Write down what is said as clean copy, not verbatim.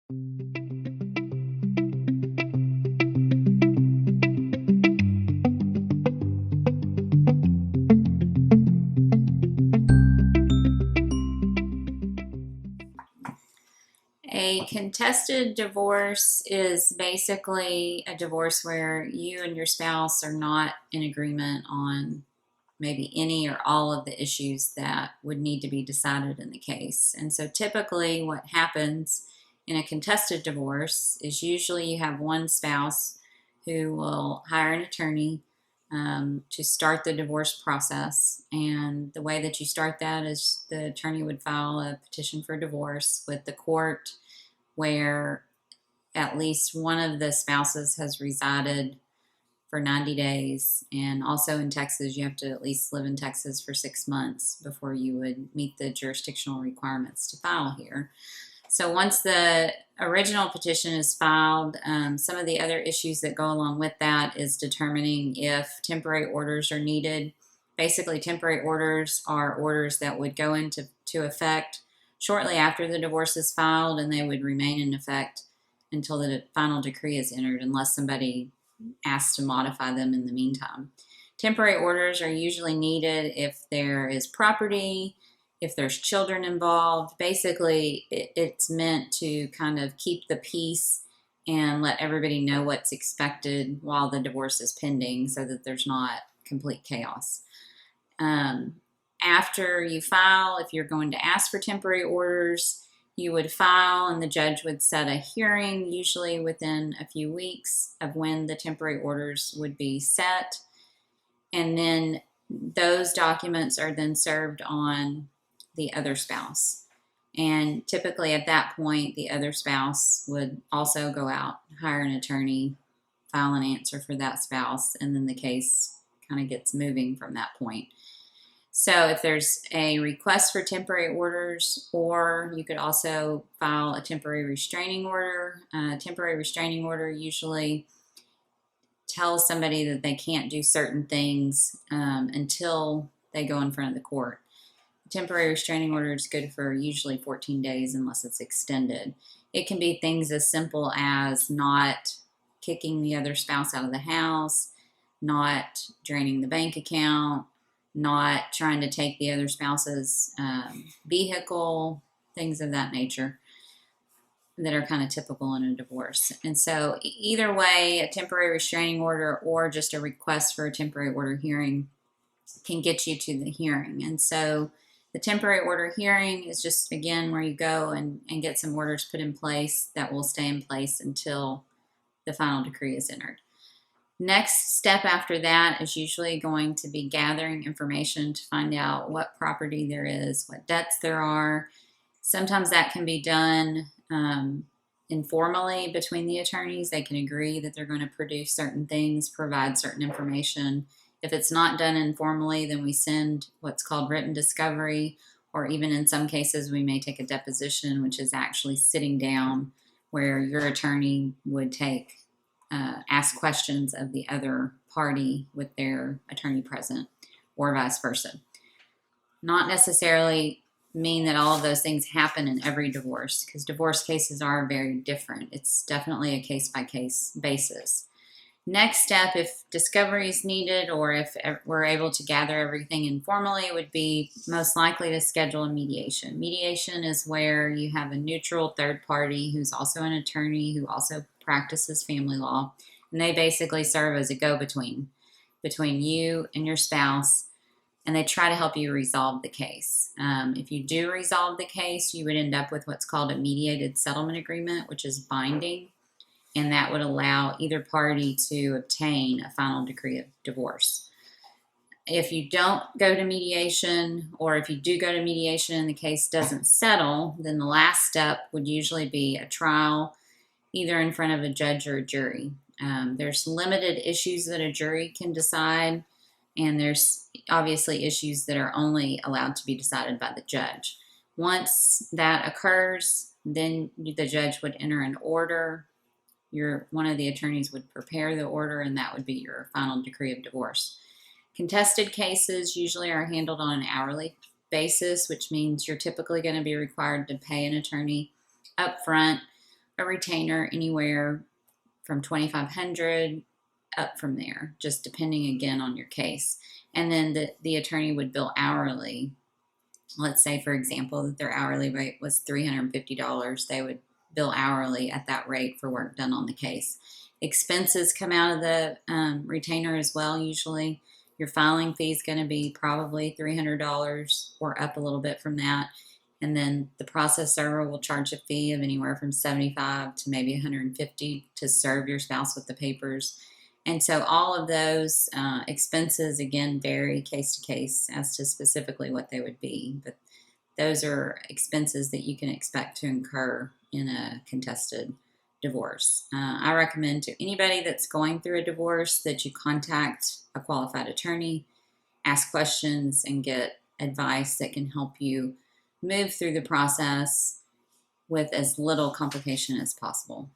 A contested divorce is basically a divorce where you and your spouse are not in agreement on maybe any or all of the issues that would need to be decided in the case. And so typically what happens in a contested divorce is usually you have one spouse who will hire an attorney to start the divorce process. And the way that you start that is the attorney would file a petition for divorce with the court where at least one of the spouses has resided for 90 days. And also in Texas, you have to at least live in Texas for 6 months before you would meet the jurisdictional requirements to file here. So once the original petition is filed, some of the other issues that go along with that is determining if temporary orders are needed. Basically, temporary orders are orders that would go into effect shortly after the divorce is filed, and they would remain in effect until the final decree is entered, unless somebody asks to modify them in the meantime. Temporary orders are usually needed if there is property, if there's children involved. Basically, it's meant to kind of keep the peace and let everybody know what's expected while the divorce is pending so that there's not complete chaos. After you file, if you're going to ask for temporary orders, you would file and the judge would set a hearing, usually within a few weeks of when the temporary orders would be set. And then those documents are then served on the other spouse. And typically at that point, the other spouse would also go out, hire an attorney, file an answer for that spouse, and then the case kind of gets moving from that point. So if there's a request for temporary orders, or you could also file a temporary restraining order. A temporary restraining order usually tells somebody that they can't do certain things until they go in front of the court. A temporary restraining order is good for usually 14 days unless it's extended. It can be things as simple as not kicking the other spouse out of the house, not draining the bank account, not trying to take the other spouse's vehicle, things of that nature that are kind of typical in a divorce. And so either way, a temporary restraining order or just a request for a temporary order hearing can get you to the hearing. And so the temporary order hearing is just, again, where you go and get some orders put in place that will stay in place until the final decree is entered. Next step after that is usually going to be gathering information to find out what property there is, what debts there are. Sometimes that can be done informally between the attorneys. They can agree that they're going to produce certain things, provide certain information. If it's not done informally, then we send what's called written discovery, or even in some cases we may take a deposition, which is actually sitting down where your attorney would ask questions of the other party with their attorney present, or vice versa. Not necessarily mean that all of those things happen in every divorce, because divorce cases are very different. It's definitely a case-by-case basis. Next step, if discovery is needed or if we're able to gather everything informally, would be most likely to schedule a mediation. Mediation is where you have a neutral third party who's also an attorney who also practices family law, and they basically serve as a go-between between you and your spouse, and they try to help you resolve the case. If you do resolve the case, you would end up with what's called a mediated settlement agreement, which is binding, and that would allow either party to obtain a final decree of divorce. If you don't go to mediation, or if you do go to mediation and the case doesn't settle, then the last step would usually be a trial, either in front of a judge or a jury. There's limited issues that a jury can decide, and there's obviously issues that are only allowed to be decided by the judge. Once that occurs, then the judge would enter an order. One of the attorneys would prepare the order, and that would be your final decree of divorce. Contested cases usually are handled on an hourly basis, which means you're typically going to be required to pay an attorney up front a retainer anywhere from $2,500 up from there, just depending again on your case. And then the attorney would bill hourly. Let's say, for example, that their hourly rate was $350. They would bill hourly at that rate for work done on the case. Expenses come out of the retainer as well. Usually your filing fee is going to be probably $300 or up a little bit from that. And then the process server will charge a fee of anywhere from $75 to maybe $150 to serve your spouse with the papers. And so all of those expenses, again, vary case to case as to specifically what they would be. But those are expenses that you can expect to incur in a contested divorce. I recommend to anybody that's going through a divorce that you contact a qualified attorney, ask questions, and get advice that can help you move through the process with as little complication as possible.